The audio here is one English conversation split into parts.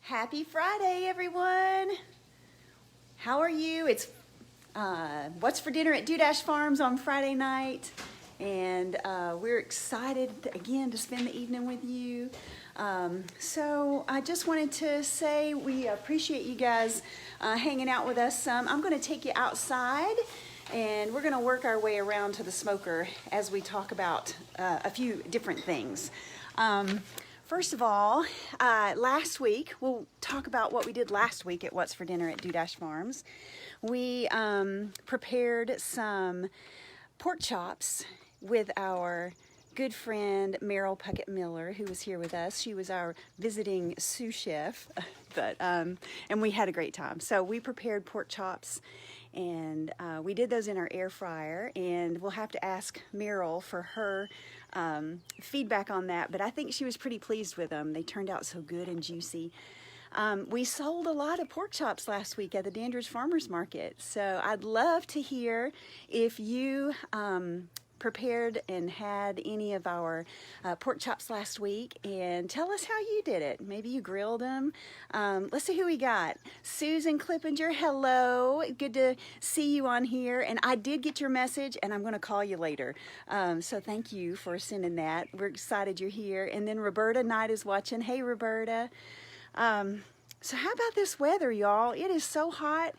Happy Friday, everyone. How are you? It's What's for Dinner at Dudash Farms on Friday night, and we're excited again to spend the evening with you. So I just wanted to say we appreciate you guys hanging out with us some. I'm going to take you outside, and we're going to work our way around to the smoker as we talk about a few different things. First of all, last week, we'll talk about what we did last week at What's for Dinner at Dudash Farms. We prepared some pork chops with our good friend Meryl Puckett Miller, who was here with us. She was our visiting sous chef, and we had a great time. So we prepared pork chops, and we did those in our air fryer, and we'll have to ask Meryl for her feedback on that, but I think she was pretty pleased with them. They turned out so good and juicy. We sold a lot of pork chops last week at the Dudash Farmers Market, so I'd love to hear if you prepared and had any of our pork chops last week, and tell us how you did it. Maybe you grilled them. Let's see who we got. Susan Clippinger, hello. Good to see you on here. And I did get your message, and I'm going to call you later. So thank you for sending that. We're excited you're here. And then Roberta Knight is watching. Hey, Roberta. So how about this weather, y'all? It is so hot.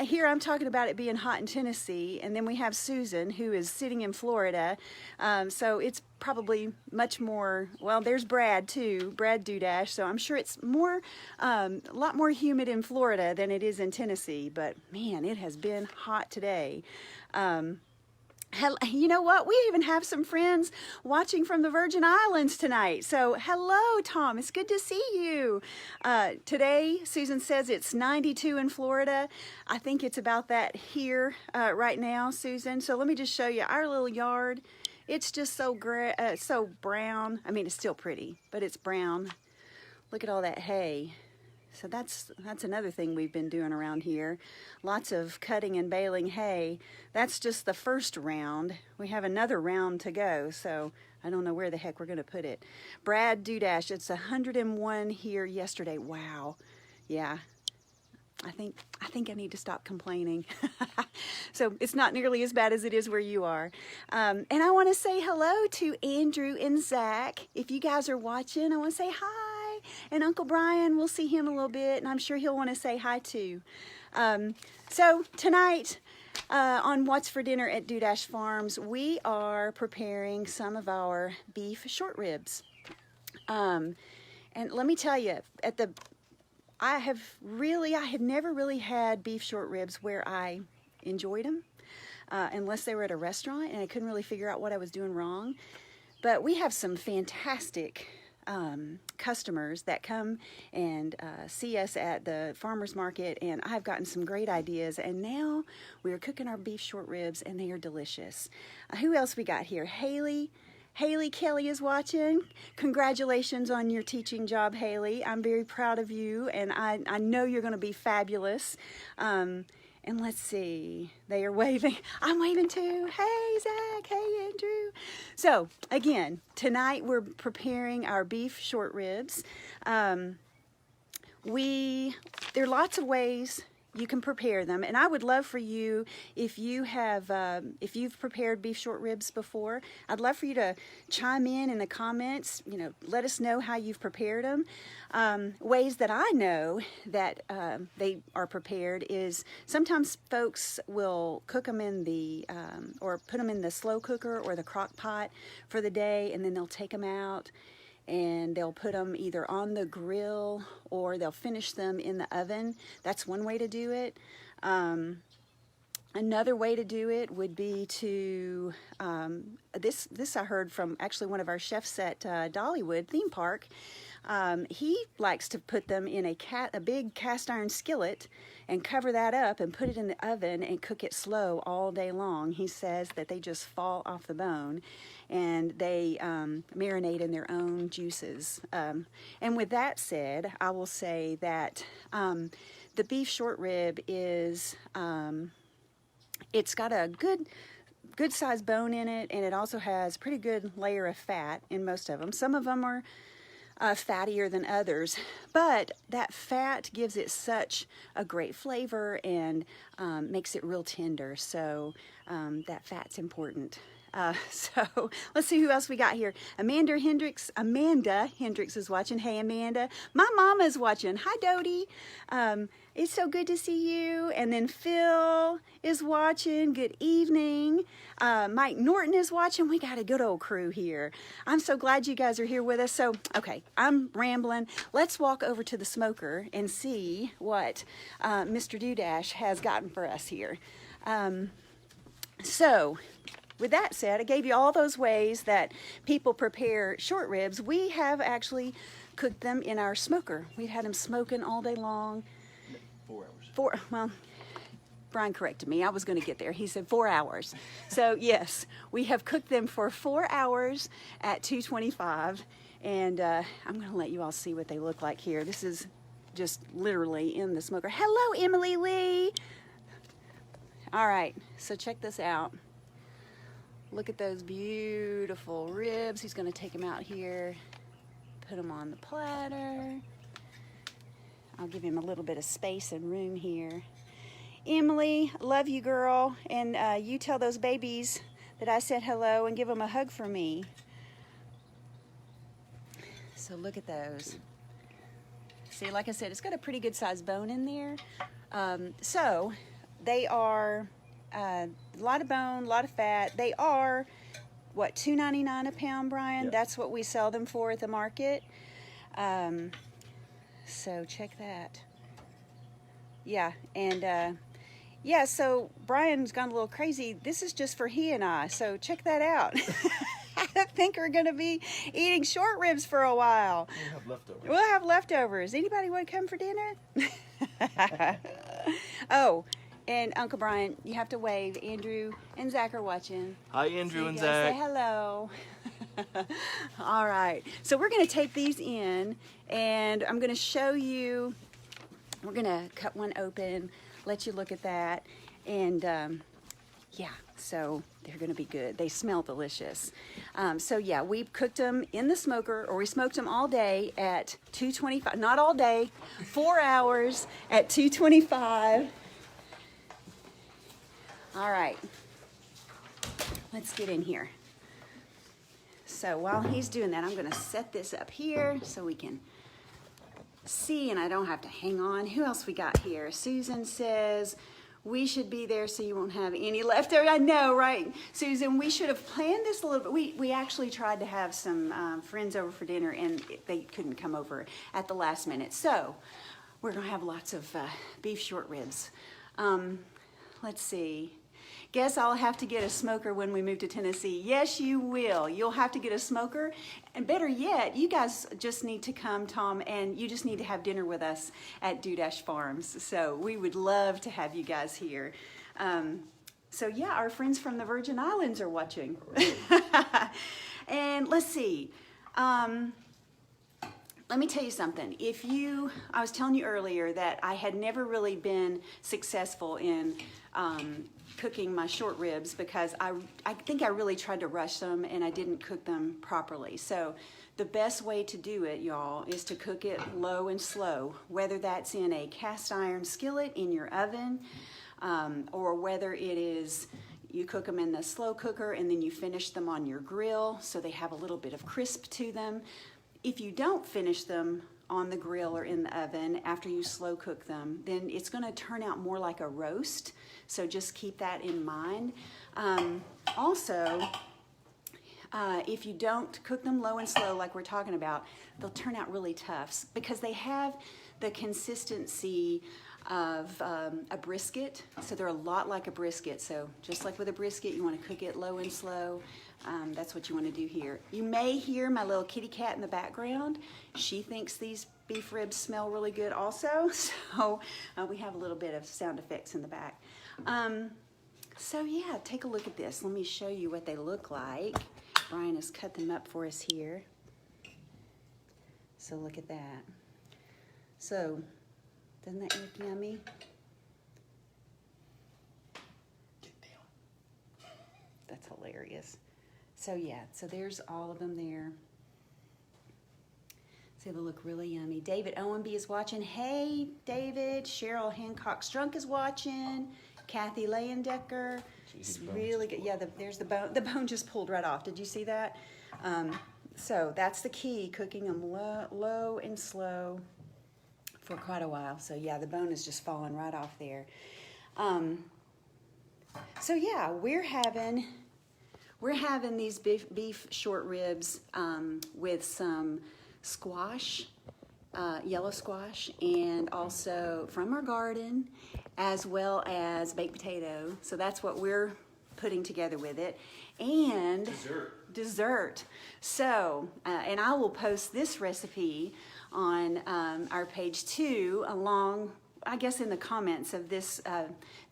Here I'm talking about it being hot in Tennessee, and then we have Susan, who is sitting in Florida. So it's probably much more, well, there's Brad too, Brad Dudash. So I'm sure it's more, a lot more humid in Florida than it is in Tennessee. But man, it has been hot today. You know what? We even have some friends watching from the Virgin Islands tonight. So hello, Tom. It's good to see you. Today, Susan says it's 92 in Florida. I think it's about that here right now, Susan. So let me just show you our little yard. It's just so brown. I mean, it's still pretty, but it's brown. Look at all that hay. So that's another thing we've been doing around here. Lots of cutting and baling hay. That's just the first round. We have another round to go, so I don't know where the heck we're going to put it. Brad Dudash, it's 101 here yesterday. Wow. Yeah. I think I need to stop complaining. So it's not nearly as bad as it is where you are. And I want to say hello to Andrew and Zach. If you guys are watching, I want to say hi. And Uncle Brian, we'll see him a little bit, and I'm sure he'll want to say hi too. So tonight on What's for Dinner at Dudash Farms, we are preparing some of our beef short ribs. And let me tell you, I had never really had beef short ribs where I enjoyed them, unless they were at a restaurant, and I couldn't really figure out what I was doing wrong. But we have some fantastic customers that come and see us at the farmers market, and I've gotten some great ideas, and now we are cooking our beef short ribs, and they are delicious. Who else we got here? Haley Kelly is watching. Congratulations on your teaching job, Haley. I'm very proud of you, and I know you're going to be fabulous. And let's see, they are waving. I'm waving too. Hey, Zach. Hey, Andrew. So, again, tonight we're preparing our beef short ribs. There are lots of ways you can prepare them, and I would love for you, if you've prepared beef short ribs before, I'd love for you to chime in the comments. Let us know how you've prepared them. Ways that I know that they are prepared is sometimes folks will cook them in the or put them in the slow cooker or the crock pot for the day, and then they'll take them out and they'll put them either on the grill or they'll finish them in the oven. That's one way to do it. Another way to do it would be to, this I heard from actually one of our chefs at Dollywood Theme Park. He likes to put them in a big cast iron skillet and cover that up and put it in the oven and cook it slow all day long. He says that they just fall off the bone, and they marinate in their own juices. And with that said, I will say that the beef short rib is, it's got a good sized bone in it, and it also has pretty good layer of fat in most of them. Some of them are fattier than others, but that fat gives it such a great flavor and makes it real tender. So that fat's important. So let's see who else we got here. Amanda Hendricks is watching. Hey, Amanda. My mama is watching. Hi, Dodie. It's so good to see you. And then Phil is watching. Good evening. Mike Norton is watching. We got a good old crew here. I'm so glad you guys are here with us. So, okay, I'm rambling. Let's walk over to the smoker and see what Mr. Dudash has gotten for us here. So, with that said, I gave you all those ways that people prepare short ribs. We have actually cooked them in our smoker. We've had them smoking all day long. 4 hours. Well, Brian corrected me. I was going to get there. He said 4 hours. So yes, we have cooked them for 4 hours at 225. And I'm going to let you all see what they look like here. This is just literally in the smoker. Hello, Emily Lee. All right, so check this out. Look at those beautiful ribs. He's going to take them out here, put them on the platter. I'll give him a little bit of space and room here. Emily, love you, girl. And you tell those babies that I said hello and give them a hug for me. So look at those. See, like I said, it's got a pretty good sized bone in there. So they are a lot of bone, a lot of fat. They are, what, $2.99 a pound, Brian? Yep. That's what we sell them for at the market. So check that. Yeah, and yeah, so Brian's gone a little crazy. This is just for he and I, so check that out. I think we're going to be eating short ribs for a while. We'll have leftovers. We'll have leftovers. Anybody want to come for dinner? Oh, and Uncle Brian, you have to wave. Andrew and Zach are watching. Hi, Andrew and Say Zach. hello. All right. So we're going to take these in, and I'm going to show you. We're going to cut one open, let you look at that, and yeah, so they're going to be good. They smell delicious. So yeah, we cooked them in the smoker, or we smoked them all day at 225. Not all day, 4 hours at 225. All right, let's get in here. So while he's doing that, I'm going to set this up here so we can see and I don't have to hang on. Who else we got here? Susan says we should be there so you won't have any leftover. I know, right? Susan, we should have planned this a little bit. We actually tried to have some friends over for dinner and they couldn't come over at the last minute. So we're going to have lots of beef short ribs. Let's see. Guess I'll have to get a smoker when we move to Tennessee. Yes, you will. You'll have to get a smoker. And better yet, you guys just need to come, Tom, and you just need to have dinner with us at Dudash Farms. So we would love to have you guys here. So yeah, our friends from the Virgin Islands are watching. And let's see. Let me tell you something. I was telling you earlier that I had never really been successful in cooking my short ribs because I think I really tried to rush them and I didn't cook them properly. So the best way to do it, y'all, is to cook it low and slow, whether that's in a cast iron skillet in your oven, or whether it is you cook them in the slow cooker and then you finish them on your grill so they have a little bit of crisp to them. If you don't finish them on the grill or in the oven after you slow cook them, then it's going to turn out more like a roast. So just keep that in mind. Also, if you don't cook them low and slow like we're talking about, they'll turn out really tough because they have the consistency of a brisket. So they're a lot like a brisket. So just like with a brisket, you want to cook it low and slow. That's what you want to do here. You may hear my little kitty cat in the background. She thinks these beef ribs smell really good also. So we have a little bit of sound effects in the back. So yeah, take a look at this. Let me show you what they look like. Brian has cut them up for us here. So look at that. So, doesn't that look yummy? Get down. That's hilarious. So yeah, so there's all of them there. So they look really yummy. David Owenby is watching. Hey, David. Cheryl Hancock-Strunk is watching. Kathy Leyendecker. It's really good. Yeah, there's the bone. The bone just pulled right off. Did you see that? So that's the key, cooking them low and slow for quite a while. So yeah, the bone is just falling right off there. So yeah, we're having these beef short ribs with some squash, yellow squash, and also from our garden, as well as baked potato. So that's what we're putting together with it. And dessert. So, and I will post this recipe on our page too, along, I guess, in the comments of this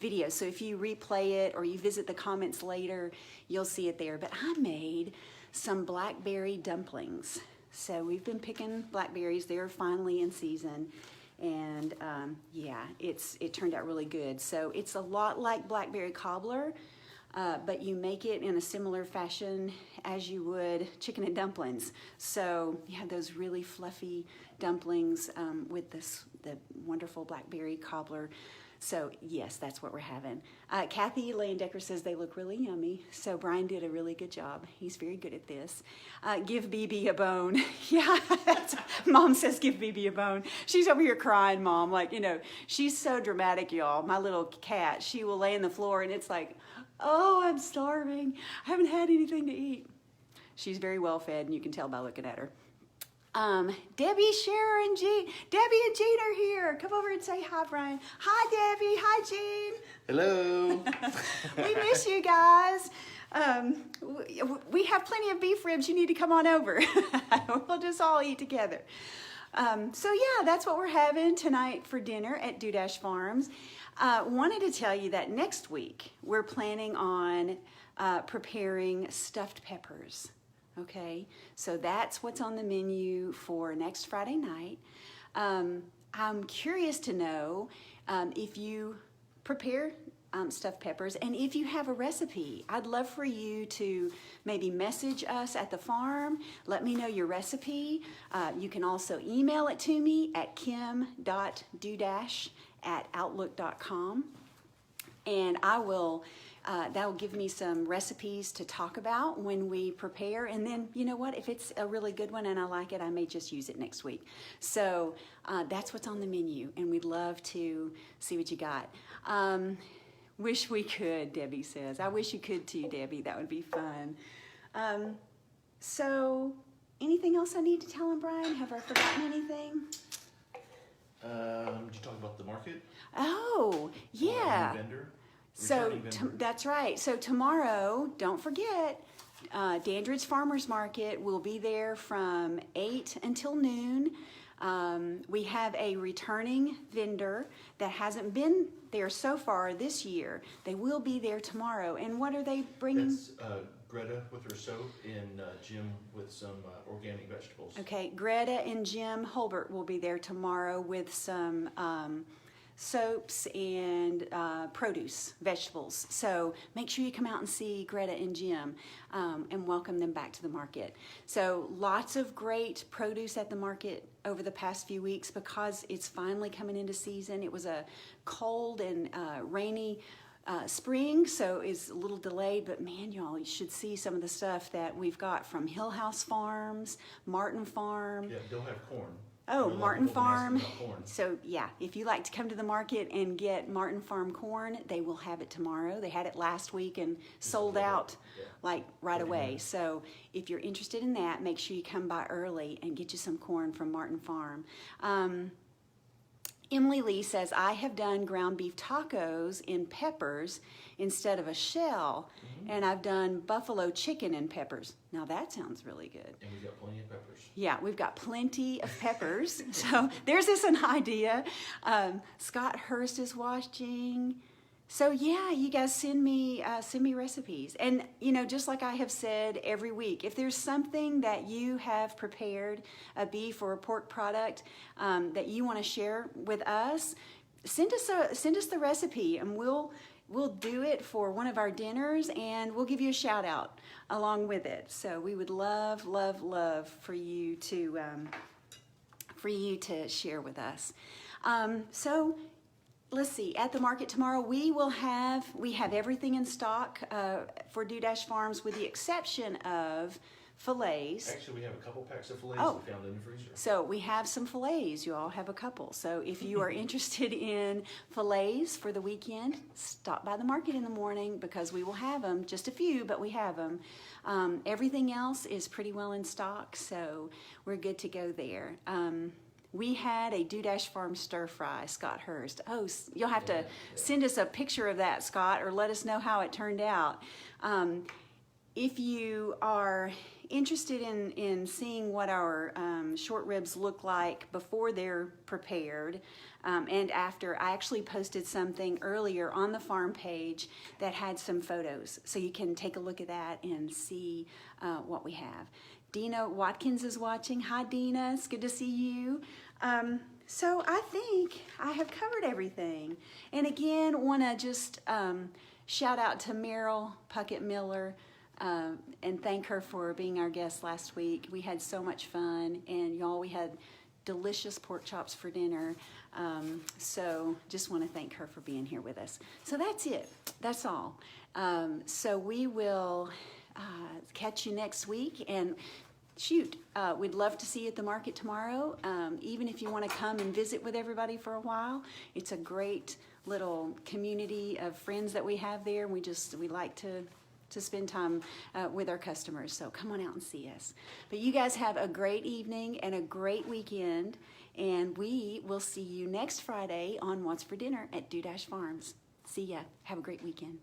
video. So if you replay it or you visit the comments later, you'll see it there. But I made some blackberry dumplings. So we've been picking blackberries. They're finally in season. And yeah, it turned out really good. So it's a lot like blackberry cobbler, but you make it in a similar fashion as you would chicken and dumplings. So you have those really fluffy dumplings with the wonderful blackberry cobbler. So yes, that's what we're having. Kathy Leyendecker says they look really yummy. So Brian did a really good job. He's very good at this. Give BB a bone. Yeah, Mom says give BB a bone. She's over here crying, Mom. Like, you know, she's so dramatic, y'all. My little cat, she will lay on the floor and it's like, oh, I'm starving. I haven't had anything to eat. She's very well fed and you can tell by looking at her. Debbie, Sharon, Jean. Debbie and Jean are here. Come over and say hi, Brian. Hi, Debbie. Hi, Jean. Hello. We miss you guys. We have plenty of beef ribs. You need to come on over. We'll just all eat together. So yeah, that's what we're having tonight for dinner at Dudash Farms. Wanted to tell you that next week we're planning on preparing stuffed peppers. Okay, so that's what's on the menu for next Friday night. I'm curious to know if you prepare stuffed peppers and if you have a recipe. I'd love for you to maybe message us at the farm. Let me know your recipe. You can also email it to me at kim.dudash@outlook.com, and I will that will give me some recipes to talk about when we prepare. And then, you know what, if it's a really good one and I like it, I may just use it next week. So that's what's on the menu, and we'd love to see what you got. Wish we could, Debbie says. I wish you could too, Debbie. That would be fun. So anything else I need to tell him, Brian? Have I forgotten anything? Did you talk about the market? Oh, yeah. Vendor? So that's right. So tomorrow, don't forget, Dandridge Farmers Market will be there from 8 until noon. We have a returning vendor that hasn't been there so far this year. They will be there tomorrow. And what are they bringing? That's Greta with her soap and Jim with some organic vegetables. Okay, Greta and Jim Holbert will be there tomorrow with some soaps and produce, vegetables. So make sure you come out and see Greta and Jim and welcome them back to the market. So lots of great produce at the market over the past few weeks because it's finally coming into season. It was a cold and rainy spring, so it's a little delayed, but man, y'all, you should see some of the stuff that we've got from Hill House Farms, Martin Farm. Yeah, they'll have corn. Oh, Martin Farm. So yeah, if you like to come to the market and get Martin Farm corn, they will have it tomorrow. They had it last week and sold out like right away. So if you're interested in that, make sure you come by early and get you some corn from Martin Farm. Emily Lee says, I have done ground beef tacos in peppers instead of a shell, and I've done buffalo chicken in peppers. Now that sounds really good. And we've got plenty of peppers. Yeah, we've got plenty of peppers. So there's this an idea. Scott Hurst is watching. So yeah, you guys send me recipes. And you know, just like I have said every week, if there's something that you have prepared, a beef or a pork product that you want to share with us, send us the recipe, and we'll do it for one of our dinners, and we'll give you a shout out along with it. So we would love for you to for you to share with us. So let's see, at the market tomorrow, we have everything in stock for Dudash Farms with the exception of fillets. Actually, we have a couple packs of fillets Oh. we found in the freezer. So we have some fillets. You all have a couple. So if you are interested in fillets for the weekend, stop by the market in the morning because we will have them. Just a few, but we have them. Everything else is pretty well in stock, so we're good to go there. We had a Dudash Farms stir fry, Scott Hurst. Oh, you'll have to send us a picture of that, Scott, or let us know how it turned out. If you are interested in seeing what our short ribs look like before they're prepared and after, I actually posted something earlier on the farm page that had some photos. So you can take a look at that and see what we have. Dina Watkins is watching. Hi, Dina. It's good to see you. So I think I have covered everything. And again, want to just shout out to Meryl Puckett Miller and thank her for being our guest last week. We had so much fun, and y'all, we had delicious pork chops for dinner. So just want to thank her for being here with us. So that's it. That's all. So we will catch you next week, and shoot, we'd love to see you at the market tomorrow. Even if you want to come and visit with everybody for a while, it's a great little community of friends that we have there. We like to spend time with our customers. So come on out and see us. But you guys have a great evening and a great weekend. And we will see you next Friday on What's for Dinner at Dudash Farms. See ya. Have a great weekend.